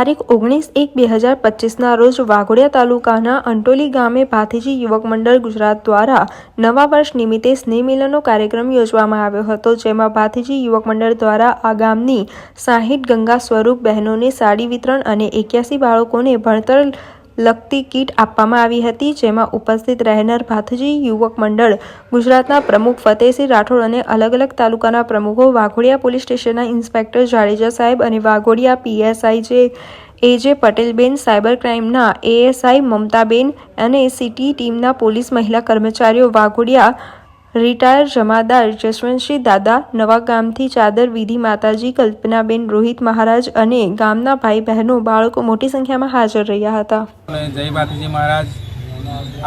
તારીખ 19/1/2025ના રોજ વાઘોડિયા તાલુકાના અંટોલી ગામે ભાથીજી યુવક મંડળ ગુજરાત દ્વારા નવા વર્ષ નિમિત્તે સ્નેહ મિલનનો કાર્યક્રમ યોજવામાં આવ્યો હતો, જેમાં ભાથીજી યુવક મંડળ દ્વારા આ ગામની 60 ગંગા સ્વરૂપ બહેનોને સાડી વિતરણ અને 81 બાળકોને ભણતર લગતી કીટ આપવામાં આવી હતી, જેમાં ઉપસ્થિત રહેનાર ભાથીજી યુવક મંડળ ગુજરાતના પ્રમુખ ફતેહસિંહ રાઠોડ અને અલગ અલગ તાલુકાના પ્રમુખો, વાઘોડિયા પોલીસ સ્ટેશનના ઇન્સ્પેક્ટર જાડેજા સાહેબ અને વાઘોડિયા પીએસઆઈ એજે પટેલબેન, સાયબર ક્રાઇમના એએસઆઈ મમતાબેન અને સિટી ટીમના પોલીસ મહિલા કર્મચારીઓ, વાઘોડિયા રિટાયર જમાદાર જસવંતસિંહ દાદા, નવા ગામથી ચાદર વિધિ માતાજી, કલ્પનાબેન, રોહિત મહારાજ અને ગામના ભાઈ બહેનો, બાળકો મોટી સંખ્યામાં હાજર રહ્યા હતા. જય ભાથીજી મહારાજ.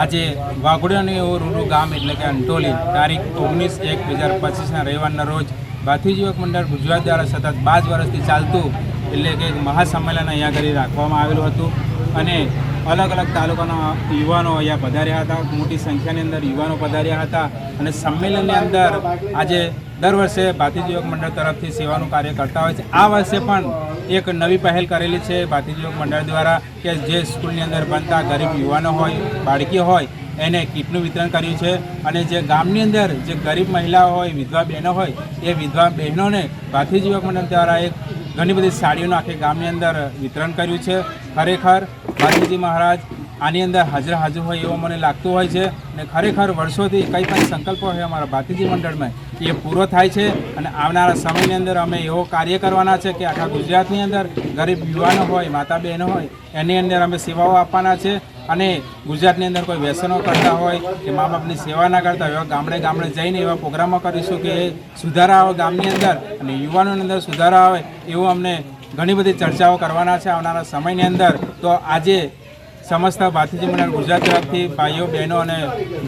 આજે વાઘોડિયાનું એવું રૂડું ગામ એટલે કે અંટોલી તારીખ 19/1/2025ના રવિવારના રોજ ભાથીજી યુવક મંડળ ગુજરાત દ્વારા સતત 5 વર્ષથી ચાલતું એટલે કે મહાસંમેલન અહીંયા કરી રાખવામાં આવેલું હતું અને અલગ અલગ તાલુકાના યુવાનો અહીંયા પધાર્યા હતા. મોટી સંખ્યાની અંદર યુવાનો પધાર્યા હતા અને સંમેલનની અંદર આજે દર વર્ષે ભાથીજી યુવક મંડળ તરફથી સેવાનું કાર્ય કરતા હોય છે. આ વર્ષે પણ એક નવી પહેલ કરેલી છે ભાથીજી યુવક મંડળ દ્વારા કે જે સ્કૂલની અંદર ભણતા ગરીબ યુવાનો હોય, બાળકી હોય એને કીટનું વિતરણ કર્યું છે અને જે ગામની અંદર જે ગરીબ મહિલાઓ હોય, વિધવા બહેનો હોય એ વિધવા બહેનોને ભાથીજી યુવક મંડળ દ્વારા એક ઘણી બધી સાડીઓનું આખી ગામની અંદર વિતરણ કર્યું છે. ખરેખર ભાથીજી મહારાજ આની અંદર હાજર હોય એવું મને લાગતું હોય છે અને ખરેખર વર્ષોથી કંઈ પણ સંકલ્પો હોય અમારા ભાથીજી મંડળમાં એ પૂરો થાય છે અને આવનારા સમયની અંદર અમે એવો કાર્ય કરવાના છે કે આખા ગુજરાતની અંદર ગરીબ યુવાનો હોય, માતા બહેનો હોય એની અંદર અમે સેવાઓ આપવાના છે અને ગુજરાતની અંદર કોઈ વ્યસનો કરતા હોય કે મા બાપની સેવા ના કરતા હોય એવા ગામડે જઈને એવા પ્રોગ્રામો કરીશું કે એ સુધારા આવે ગામની અંદર અને યુવાનોની અંદર સુધારા આવે એવું અમને ઘણી બધી ચર્ચાઓ કરવાના છે આવનારા સમયની અંદર. તો આજે સમસ્ત ભાથીજી મંડળ ગુજરાત તરફથી ભાઈઓ, બહેનો અને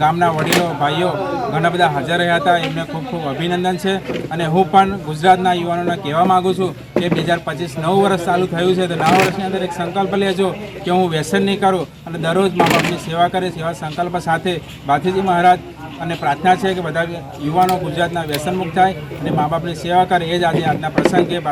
ગામના વડીલો, ભાઈઓ ઘણા બધા હાજર રહ્યા હતા. એમને ખૂબ ખૂબ અભિનંદન છે અને હું પણ ગુજરાતના યુવાનોને કહેવા માગું છું કે 2025 નવું વર્ષ ચાલુ થયું છે તો નવા વર્ષની અંદર એક સંકલ્પ લેજો કે હું વ્યસન નહીં કરું અને દરરોજ મા બાપની સેવા કરીશ. એવા સંકલ્પ સાથે ભાથીજી મહારાજ અને પ્રાર્થના છે કે બધા યુવાનો ગુજરાતના વ્યસન મુક્ત થાય અને મા બાપની સેવા કરે. એ જ આજે આજના પ્રસંગે